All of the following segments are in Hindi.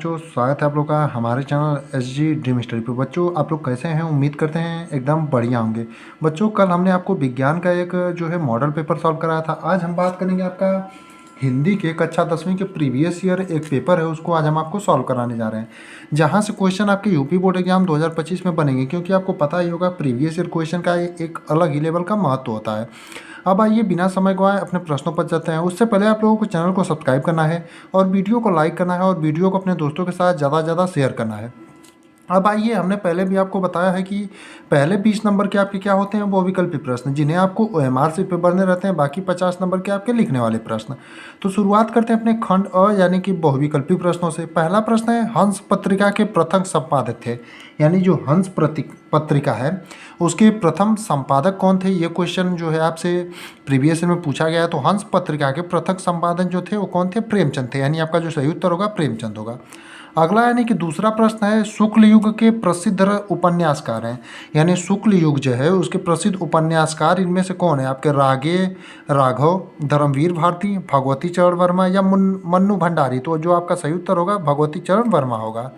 बच्चों, स्वागत है आप लोग का हमारे चैनल एसजी ड्रीम स्टडी पे। बच्चों, आप लोग कैसे हैं? उम्मीद करते हैं एकदम बढ़िया होंगे। बच्चों, कल हमने आपको विज्ञान का एक जो है मॉडल पेपर सॉल्व कराया था। आज हम बात करेंगे आपका हिंदी के कक्षा 10वीं के प्रीवियस ईयर एक पेपर है, उसको आज हम आपको सॉल्व कराने जा रहे हैं, जहाँ से क्वेश्चन आपके यूपी बोर्ड एग्जाम 2025 में बनेंगे। क्योंकि आपको पता ही होगा प्रीवियस ईयर क्वेश्चन का एक अलग ही लेवल का महत्व होता है। अब आइए बिना समय गवाए अपने प्रश्नों पर चलते हैं। उससे पहले आप लोगों को चैनल को सब्सक्राइब करना है और वीडियो को लाइक करना है और वीडियो को अपने दोस्तों के साथ ज़्यादा से ज़्यादा शेयर करना है। अब आइए, हमने पहले भी आपको बताया है कि पहले 20 नंबर के आपके क्या होते हैं, बहुविकल्पी प्रश्न, जिन्हें आपको ओएमआर से पे भरने रहते हैं। बाकी 50 नंबर के आपके लिखने वाले प्रश्न। तो शुरुआत करते हैं अपने खंड अ यानी कि बहुविकल्पी प्रश्नों से। पहला प्रश्न है, हंस पत्रिका के प्रथम संपादक थे, यानी जो हंस पत्रिका है उसके प्रथम संपादक कौन थे? ये क्वेश्चन जो है आपसे प्रीवियस में पूछा गया है। तो हंस पत्रिका के प्रथम संपादक जो थे वो कौन थे? प्रेमचंद थे, यानी आपका जो सही उत्तर होगा प्रेमचंद होगा। अगला यानी कि दूसरा प्रश्न है, शुक्ल युग के प्रसिद्ध उपन्यासकार हैं, यानी शुक्ल युग जो है उसके प्रसिद्ध उपन्यासकार इनमें से कौन है? आपके रागे राघव, धर्मवीर भारती, भगवती चरण वर्मा या मन्नू भंडारी। तो जो आपका सही उत्तर होगा भगवती चरण वर्मा होगा।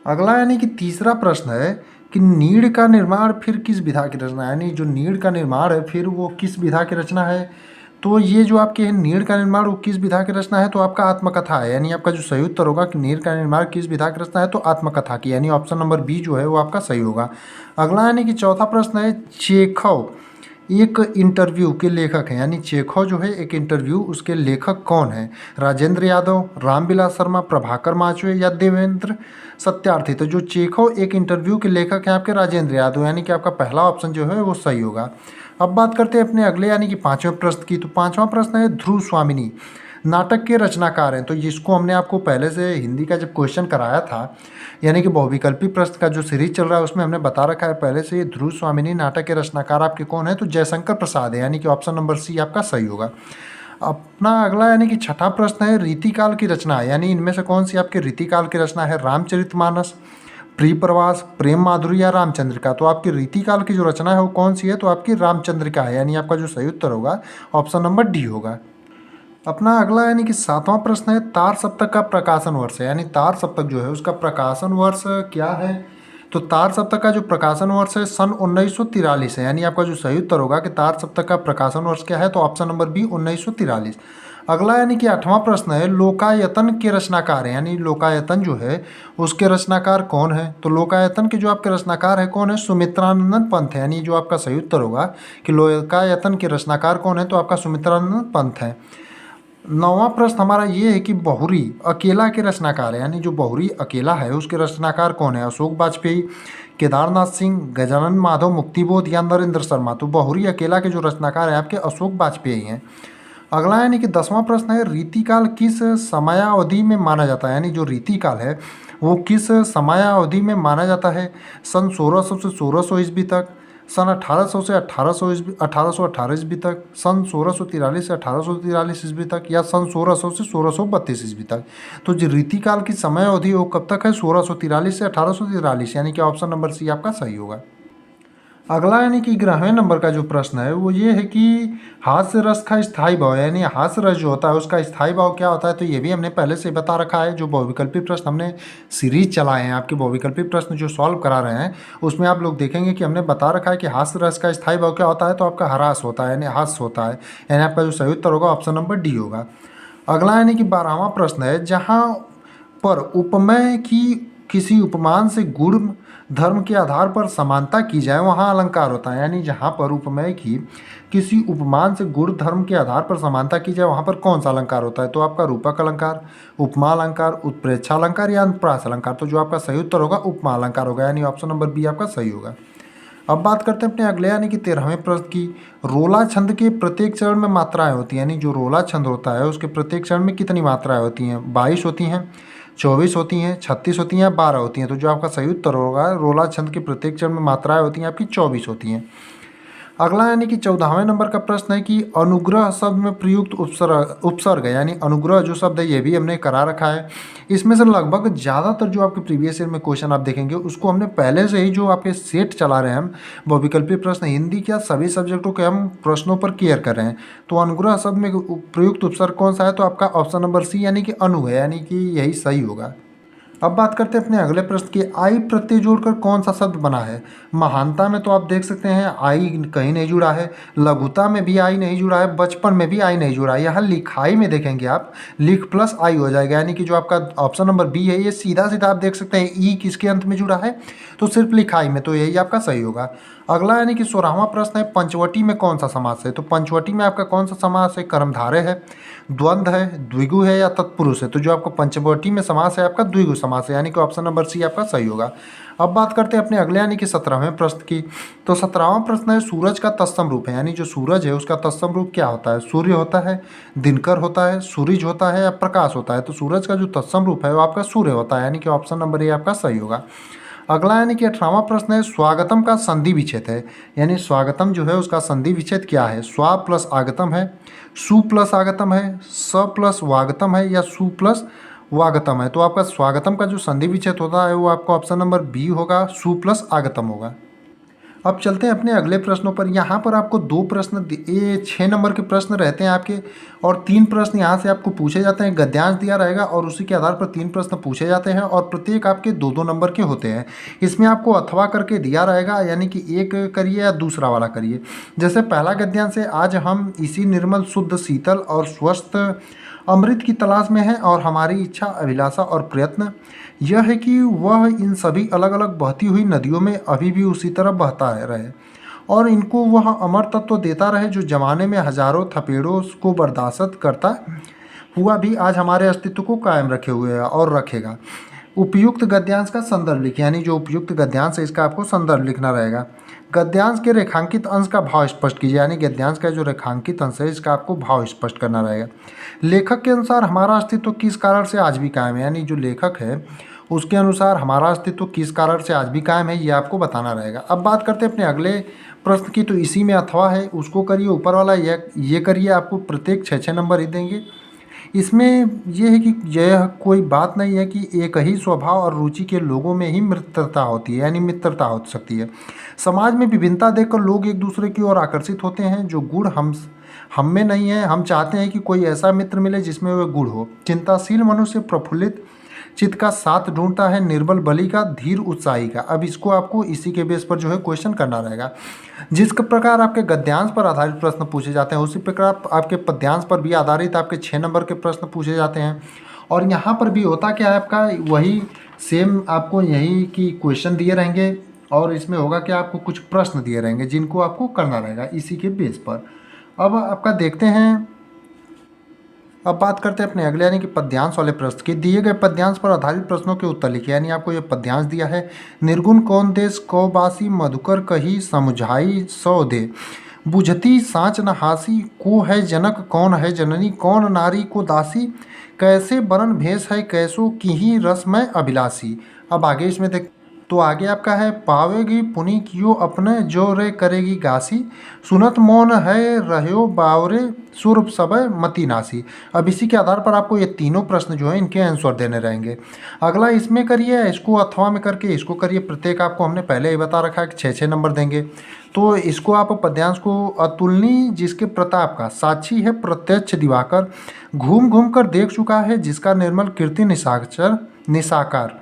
अगला यानी कि तीसरा प्रश्न है कि नीड़ का निर्माण फिर किस विधा की रचना है, यानी जो नीड़ का निर्माण है फिर वो किस विधा की रचना है? तो ये जो आपके है नीड़ का निर्माण वो किस विधा की रचना है? तो आपका आत्मकथा है, यानी आपका जो सही उत्तर होगा कि नीड़ का निर्माण किस विधा की रचना है? तो आत्मकथा की, यानी ऑप्शन नंबर बी जो है वो आपका सही होगा। अगला यानी कि चौथा प्रश्न है, चेखव एक इंटरव्यू के लेखक हैं, यानी चेखव जो है एक इंटरव्यू उसके लेखक कौन है? राजेंद्र यादव, रामविलास शर्मा, प्रभाकर माचवे या देवेंद्र सत्यार्थी। तो जो चेखव एक इंटरव्यू के लेखक हैं आपके राजेंद्र यादव, यानी कि आपका पहला ऑप्शन जो है वो सही होगा। अब बात करते हैं अपने अगले यानी कि पाँचवें प्रश्न की। तो पाँचवां प्रश्न है, ध्रुव स्वामिनी नाटक के रचनाकार हैं। तो जिसको हमने आपको पहले से हिंदी का जब क्वेश्चन कराया था, यानी कि बहुविकल्पी प्रश्न का जो सीरीज चल रहा है उसमें हमने बता रखा है पहले से, ध्रुव स्वामिनी नाटक के रचनाकार आपके कौन है? तो जयशंकर प्रसाद है, यानी कि ऑप्शन नंबर सी आपका सही होगा। अपना अगला यानी कि छठा प्रश्न है, रीतिकाल की रचना है, यानी इनमें से कौन सी आपकी रीतिकाल की रचना है? रामचरितमानस, प्रिय प्रवास, प्रेम माधुरी या रामचंद्रिका। तो आपकी रीतिकाल की जो रचना है वो कौन सी है? तो आपकी रामचंद्रिका है, यानी आपका जो सही उत्तर होगा ऑप्शन नंबर डी होगा। अपना अगला यानी कि सातवां प्रश्न है, तार सप्तक का प्रकाशन वर्ष है, यानी तार सप्तक जो है उसका प्रकाशन वर्ष क्या है? तो तार सप्तक का जो प्रकाशन वर्ष है सन 1943 है, यानी आपका जो सही उत्तर होगा कि तार सप्तक का प्रकाशन वर्ष क्या है? तो ऑप्शन नंबर बी 1943। अगला यानी कि आठवां प्रश्न है, लोकायतन के रचनाकार हैं, यानी लोकायतन जो है उसके रचनाकार कौन है? तो लोकायतन के जो आपके रचनाकार है कौन है? सुमित्रानंदन पंत है, यानी जो आपका सही उत्तर होगा कि लोकायतन के रचनाकार कौन है? तो आपका सुमित्रानंदन पंत है। नौवां प्रश्न हमारा ये है कि बहुरी अकेला के रचनाकार है, यानी जो बहुरी अकेला है उसके रचनाकार कौन है? अशोक वाजपेयी, केदारनाथ सिंह, गजानन माधव मुक्तिबोध या नरेंद्र शर्मा। तो बहुरी अकेला के जो रचनाकार है आपके अशोक वाजपेयी हैं। अगला यानी कि 10वां प्रश्न है, रीतिकाल किस समयावधि में माना जाता है, यानी जो रीतिकाल है वो किस समयावधि में माना जाता है? सन 1600 से 1600 ईस्वी तक, सन 1800 से 1818 ईस्वी तक, सन 1643 से 1843 ईस्वी तक या सन 1600 से 1632 ईस्वी तक। तो जो रीतिकाल की समय अवधि वो कब तक है? 1643 से 1843, यानी कि ऑप्शन नंबर सी आपका सही होगा। अगला यानी कि 11वें नंबर का जो प्रश्न है वो ये है कि हास्य रस का स्थायी भाव, यानी हास्य रस जो होता है उसका स्थायी भाव क्या होता है? तो ये भी हमने पहले से बता रखा है। जो बहुविकल्पी प्रश्न हमने सीरीज चलाए हैं, आपके बहुविकल्पी प्रश्न जो सॉल्व करा रहे हैं उसमें आप लोग देखेंगे कि हमने बता रखा है कि हास्य रस का स्थायी भाव क्या होता है? तो आपका ह्रास होता है, यानी हास्य होता है, यानी आपका जो सही उत्तर होगा ऑप्शन नंबर डी होगा। अगला यानी कि 12वां प्रश्न है, जहाँ पर उपमेय की किसी उपमान से गुण धर्म के आधार पर समानता की जाए वहाँ अलंकार होता है, यानी जहाँ पर उपमेय की किसी उपमान से गुण धर्म के आधार पर समानता की जाए वहाँ पर कौन सा अलंकार होता है? तो आपका रूपक अलंकार, उपमा अलंकार, उत्प्रेक्षा अलंकार या अनुप्रास अलंकार। तो जो आपका सही उत्तर होगा उपमा अलंकार होगा, यानी ऑप्शन नंबर बी आपका सही होगा। अब बात करते हैं अपने अगले यानी कि 13वें प्रश्न की। रोला छंद के प्रत्येक चरण में मात्राएं होती हैं, यानी जो रोला छंद होता है उसके प्रत्येक चरण में कितनी मात्राएं होती हैं? 22 होती हैं, 24 होती हैं, 36 होती हैं या 12 होती हैं। तो जो आपका सही उत्तर होगा, रोला छंद के प्रत्येक चरण में मात्राएं होती हैं आपकी 24 होती हैं। अगला यानी कि 14वें नंबर का प्रश्न है कि अनुग्रह शब्द में प्रयुक्त उपसर्ग है, यानी अनुग्रह जो शब्द है ये भी हमने करा रखा है। इसमें से लगभग ज़्यादातर जो आपके प्रीवियस ईयर में क्वेश्चन आप देखेंगे उसको हमने पहले से ही जो आपके सेट चला रहे हैं हम बहुविकल्पी प्रश्न हिंदी के सभी सब्जेक्टों के हम प्रश्नों पर क्लियर कर रहे हैं। तो अनुग्रह शब्द में प्रयुक्त उपसर्ग कौन सा है? तो आपका ऑप्शन नंबर सी यानी कि अनु है, यानी कि यही सही होगा। अब बात करते हैं अपने अगले प्रश्न की। आई प्रत्यय जोड़कर कौन सा शब्द बना है? महानता में तो आप देख सकते हैं आई कहीं नहीं जुड़ा है, लघुता में भी आई नहीं जुड़ा है, बचपन में भी आई नहीं जुड़ा है। यहाँ लिखाई में देखेंगे आप, लिख प्लस आई हो जाएगा, यानी कि जो आपका ऑप्शन नंबर बी है ये सीधा सीधा आप देख सकते हैं ई किसके अंत में जुड़ा है, तो सिर्फ लिखाई में, तो यही आपका सही होगा। अगला यानी कि 16वां प्रश्न है, पंचवटी में कौन सा समास है? तो पंचवटी में आपका कौन सा समास है? कर्मधारय है, द्वंद्व है, द्विगु है या तत्पुरुष है? तो जो आपको पंचवटी में समास है आपका द्विगु समास है, यानी कि ऑप्शन नंबर सी आपका सही होगा। अब बात करते हैं अपने अगले यानी कि 17वें प्रश्न की। तो 17वां प्रश्न है, सूरज का तत्सम रूप है, यानी जो सूरज है उसका तत्सम रूप क्या होता है? सूर्य होता है, दिनकर होता है, सूरज होता है या प्रकाश होता है? तो सूरज का जो तत्सम रूप है वो आपका सूर्य होता है, यानी कि ऑप्शन नंबर ए आपका सही होगा। अगला यानी कि 18वां प्रश्न है, स्वागतम का संधि विच्छेद है, यानी स्वागतम जो है उसका संधि विच्छेद क्या है? स्वा प्लस आगतम है, सु प्लस आगतम है, स प्लस वागतम है या सु प्लस वागतम है? तो आपका स्वागतम का जो संधि विच्छेद होता है वो आपका ऑप्शन नंबर बी होगा, सु प्लस आगतम होगा। अब चलते हैं अपने अगले प्रश्नों पर। यहाँ पर आपको दो प्रश्न, ये 6 नंबर के प्रश्न रहते हैं आपके, और 3 प्रश्न यहाँ से आपको पूछे जाते हैं। गद्यांश दिया रहेगा और उसी के आधार पर 3 प्रश्न पूछे जाते हैं और प्रत्येक आपके 2-2 नंबर के होते हैं। इसमें आपको अथवा करके दिया रहेगा, यानी कि एक करिए या दूसरा वाला करिए। जैसे पहला गद्यांश है, आज हम इसी निर्मल शुद्ध शीतल और स्वस्थ अमृत की तलाश में है और हमारी इच्छा, अभिलाषा और प्रयत्न यह है कि वह इन सभी अलग अलग बहती हुई नदियों में अभी भी उसी तरह बहता रहे और इनको वह अमर तत्व देता रहे जो जमाने में हजारों थपेड़ों को बर्दाश्त करता हुआ भी आज हमारे अस्तित्व को कायम रखे हुए है और रखेगा। उपयुक्त गद्यांश का संदर्भ लिखिए, यानी जो उपयुक्त गद्यांश है इसका आपको संदर्भ लिखना रहेगा। गद्यांश के रेखांकित अंश का भाव स्पष्ट कीजिए, यानी गद्यांश का जो रेखांकित अंश है इसका आपको भाव स्पष्ट करना रहेगा। लेखक के अनुसार हमारा अस्तित्व किस कारण से आज भी कायम है, यानी जो लेखक है उसके अनुसार हमारा अस्तित्व किस कारण से आज भी कायम है ये आपको बताना रहेगा। अब बात करते हैं अपने अगले प्रश्न की। तो इसी में अथवा है, उसको करिए, ऊपर वाला ये करिए, आपको प्रत्येक 6-6 नंबर ही देंगे। इसमें यह है कि यह कोई बात नहीं है कि एक ही स्वभाव और रुचि के लोगों में ही मित्रता होती है, यानी मित्रता हो सकती है। समाज में विभिन्नता देखकर लोग एक दूसरे की ओर आकर्षित होते हैं। जो गुण हम में नहीं है, हम चाहते हैं कि कोई ऐसा मित्र मिले जिसमें वह गुण हो। चिंताशील मनुष्य प्रफुल्लित चित्त का साथ ढूंढता है, निर्बल बलि का, धीर उत्साही का। अब इसको आपको इसी के बेस पर जो है क्वेश्चन करना रहेगा। जिस प्रकार आपके गद्यांश पर आधारित प्रश्न पूछे जाते हैं उसी प्रकार आपके पद्यांश पर भी आधारित आपके 6 नंबर के प्रश्न पूछे जाते हैं। और यहाँ पर भी होता क्या है आपका, वही सेम आपको यही की क्वेश्चन दिए रहेंगे और इसमें होगा कि आपको कुछ प्रश्न दिए रहेंगे जिनको आपको करना रहेगा इसी के बेस पर। अब आपका देखते हैं, अब बात करते हैं अपने अगले यानी कि पद्यांश वाले प्रश्न की। दिए गए पद्यांश पर आधारित प्रश्नों के उत्तर लिखिए, यानी आपको ये पद्यांश दिया है। निर्गुण कौन देश को बासी, मधुकर कही समझाई सौ दे, बुझती साँच न हासी, को है जनक कौन है जननी, कौन नारी को दासी, कैसे बरन भेष है कैसो की ही रसमय अभिलाषी। अब आगे इसमें देख, तो आगे आपका है, पावेगी पुनि कियो अपने जो रे करेगी गासी, सुनत मौन है रह्यो बावरे सुर सबय मति नासी। अब इसी के आधार पर आपको ये तीनों प्रश्न जो है इनके आंसर देने रहेंगे। अगला इसमें करिए, इसको अथवा में करके इसको करिए। प्रत्येक आपको हमने पहले ही बता रखा है कि 6-6 नंबर देंगे। तो इसको आप पद्यांश को, अतुलनीय जिसके प्रताप का साक्षी है प्रत्यक्ष दिवाकर, घूम घूम कर देख चुका है जिसका निर्मल कीर्ति निसाकार,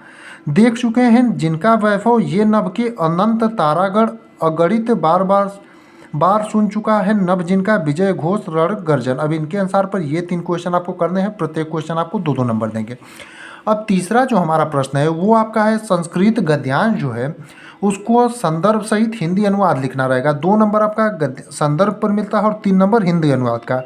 देख चुके हैं जिनका वैभव ये नभ के अनंत तारागढ़, अगणित बार बार सुन चुका है नभ जिनका विजय घोष रण गर्जन। अब इनके अनुसार पर ये 3 क्वेश्चन आपको करने हैं, प्रत्येक क्वेश्चन आपको 2-2 नंबर देंगे। अब तीसरा जो हमारा प्रश्न है वो आपका है, संस्कृत गद्यांश जो है उसको संदर्भ सहित हिंदी अनुवाद लिखना रहेगा। 2 नंबर आपका संदर्भ पर मिलता है और 3 नंबर हिंदी अनुवाद का।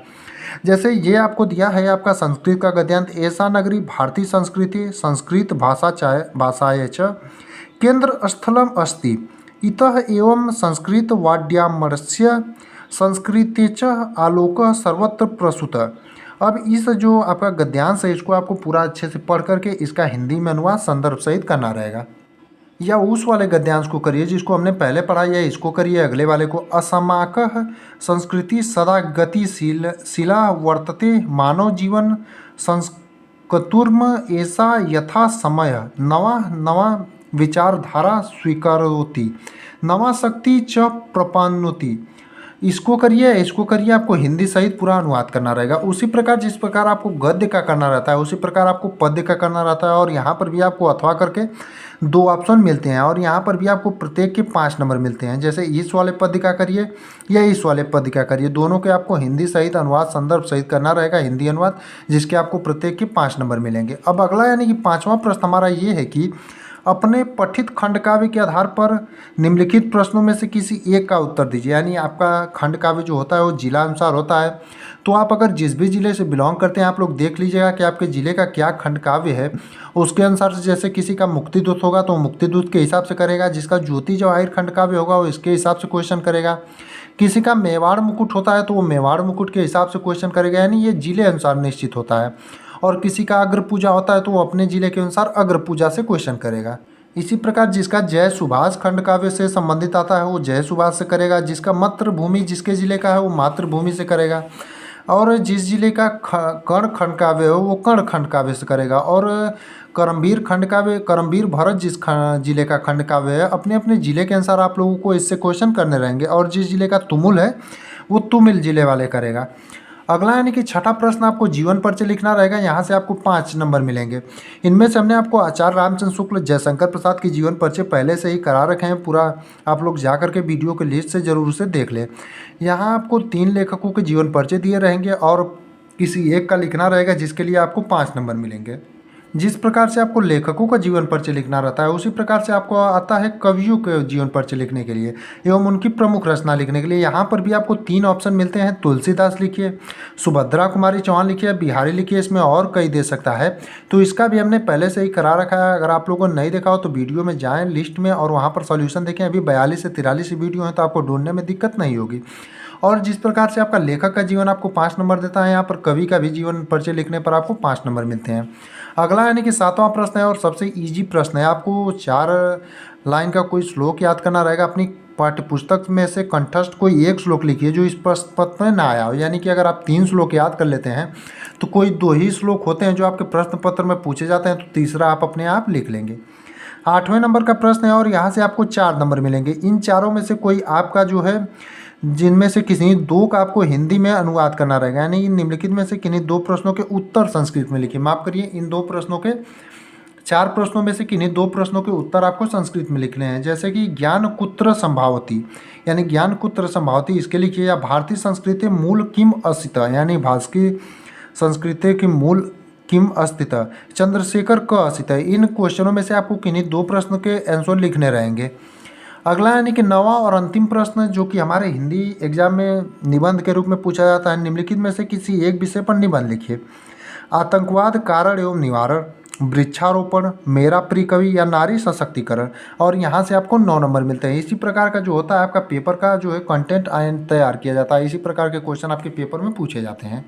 जैसे ये आपको दिया है आपका संस्कृत का गद्यांश, ऐसा नगरी भारतीय संस्कृति संस्कृत भाषाए च केंद्र स्थलम अस्ति, इतः एवं संस्कृत वाड्यामर्स्य संस्कृति च आलोक सर्वत्र प्रसुत। अब इस जो आपका गद्यांश है इसको आपको पूरा अच्छे से पढ़ करके इसका हिंदी में अनुवाद संदर्भ सहित करना रहेगा। या उस वाले गद्यांश को करिए जिसको हमने पहले पढ़ा, या इसको करिए अगले वाले को। असमाकः संस्कृति सदा गतिशीला वर्तते, मानव जीवन संस्कृतुर्म ऐसा यथा समय, नवा नवा विचारधारा स्वीकरोति, नवा शक्ति च प्रपन्नोति, इसको करिए, आपको हिंदी सहित पूरा अनुवाद करना रहेगा। उसी प्रकार जिस प्रकार आपको गद्य का करना रहता है उसी प्रकार आपको पद्य का करना रहता है। और यहाँ पर भी आपको अथवा करके 2 ऑप्शन मिलते हैं और यहाँ पर भी आपको प्रत्येक के 5 नंबर मिलते हैं। जैसे इस वाले पद्य का करिए या इस वाले पद्य का करिए, दोनों के आपको हिंदी सहित अनुवाद संदर्भ सहित करना रहेगा, हिंदी अनुवाद, जिसके आपको प्रत्येक के 5 नंबर मिलेंगे। अब अगला यानी कि 5वां प्रश्न हमारा ये है कि अपने पठित खंड काव्य के आधार पर निम्नलिखित प्रश्नों में से किसी एक का उत्तर दीजिए। यानी आपका खंड काव्य जो होता है वो जिला अनुसार होता है। तो आप अगर जिस भी ज़िले से बिलोंग करते हैं आप लोग देख लीजिएगा कि आपके ज़िले का क्या खंड काव्य है, उसके अनुसार से। जैसे किसी का मुक्तिदूत होगा तो मुक्तिदूत के हिसाब से करेगा, जिसका ज्योति जवाहिर खंड काव्य होगा वो इसके हिसाब से क्वेश्चन करेगा। किसी का मेवाड़ मुकुट होता है तो वो मेवाड़ मुकुट के हिसाब से क्वेश्चन करेगा, यानी ये जिले अनुसार निश्चित होता है। और किसी का अग्र पूजा होता है तो वो अपने जिले के अनुसार अग्र पूजा से क्वेश्चन करेगा। इसी प्रकार जिसका जय सुभाष खंड काव्य से संबंधित आता है वो जय सुभाष से करेगा, जिसका मातृभूमि जिसके जिले का है वो मातृभूमि से करेगा, और जिस जिले का कर्ण खंड काव्य हो वो कर्ण खंड काव्य से करेगा। और करमवीर खंड काव्य, करमवीर भरत जिस जिले का खंड काव्य है, अपने अपने जिले के अनुसार आप लोगों को इससे क्वेश्चन करने रहेंगे। और जिस जिले का तुमुल है वो तुमिल जिले वाले करेगा। अगला यानी कि छठा प्रश्न आपको जीवन परिचय लिखना रहेगा। यहाँ से आपको 5 नंबर मिलेंगे। इनमें से हमने आपको आचार्य रामचंद्र शुक्ल, जयशंकर प्रसाद की जीवन परिचय पहले से ही करा रखे हैं पूरा। आप लोग जा करके वीडियो के लिस्ट से जरूर से देख लें। यहाँ आपको 3 लेखकों के जीवन परिचय दिए रहेंगे और किसी एक का लिखना रहेगा, जिसके लिए आपको 5 नंबर मिलेंगे। जिस प्रकार से आपको लेखकों का जीवन परिचय लिखना रहता है उसी प्रकार से आपको आता है कवियों के जीवन परिचय लिखने के लिए एवं उनकी प्रमुख रचना लिखने के लिए। यहाँ पर भी आपको 3 ऑप्शन मिलते हैं। तुलसीदास लिखिए, सुभद्रा कुमारी चौहान लिखिए, बिहारी लिखिए, इसमें और कई दे सकता है। तो इसका भी हमने पहले से ही करा रखा है। अगर आप लोगों ने नहीं देखा हो तो वीडियो में जाएँ लिस्ट में और वहाँ पर सॉल्यूशन देखें। अभी 42 से 43 वीडियो हैं तो आपको ढूंढने में दिक्कत नहीं होगी। और जिस प्रकार से आपका लेखक का जीवन आपको 5 नंबर देता है, यहाँ पर कवि का भी जीवन परिचय लिखने पर आपको 5 नंबर मिलते हैं। अगला यानी कि 7वां प्रश्न है और सबसे इजी प्रश्न है। आपको 4 लाइन का कोई श्लोक याद करना रहेगा। अपनी पाठ्य पुस्तक में से कंठस्थ कोई एक श्लोक लिखिए जो इस प्रश्न पत्र में ना आया हो। यानी कि अगर आप 3 श्लोक याद कर लेते हैं तो कोई 2 ही श्लोक होते हैं जो आपके प्रश्न पत्र में पूछे जाते हैं, तो तीसरा आप अपने आप लिख लेंगे। 8वें नंबर का प्रश्न है और यहाँ से आपको 4 नंबर मिलेंगे। इन चारों में से कोई आपका जो है, जिनमें से किसी 2 का आपको हिंदी में अनुवाद करना रहेगा। यानी निम्नलिखित में से किन्हीं 2 प्रश्नों के उत्तर संस्कृत में लिखिए। माफ करिए, इन 2 प्रश्नों के 4 प्रश्नों में से किन्हीं 2 प्रश्नों के उत्तर आपको संस्कृत में लिखने हैं। जैसे कि ज्ञान कुत्र संभावती, यानी ज्ञान कुत्र संभावती इसके लिखिए। या भारतीय संस्कृति मूल किम अस्तित, यानी भारतीय संस्कृति की मूल किम अस्तित, चंद्रशेखर क अस्तित। इन क्वेश्चनों में से आपको किन्हीं 2 प्रश्न के आंसर लिखने रहेंगे। अगला यानी कि 9वां और अंतिम प्रश्न जो कि हमारे हिंदी एग्जाम में निबंध के रूप में पूछा जाता है। निम्नलिखित में से किसी एक विषय पर निबंध लिखिए। आतंकवाद कारण एवं निवारण, वृक्षारोपण, मेरा प्रिय कवि या नारी सशक्तिकरण। और यहाँ से आपको 9 नंबर मिलते हैं। इसी प्रकार का जो होता है आपका पेपर का जो है कंटेंट तैयार किया जाता है। इसी प्रकार के क्वेश्चन आपके पेपर में पूछे जाते हैं।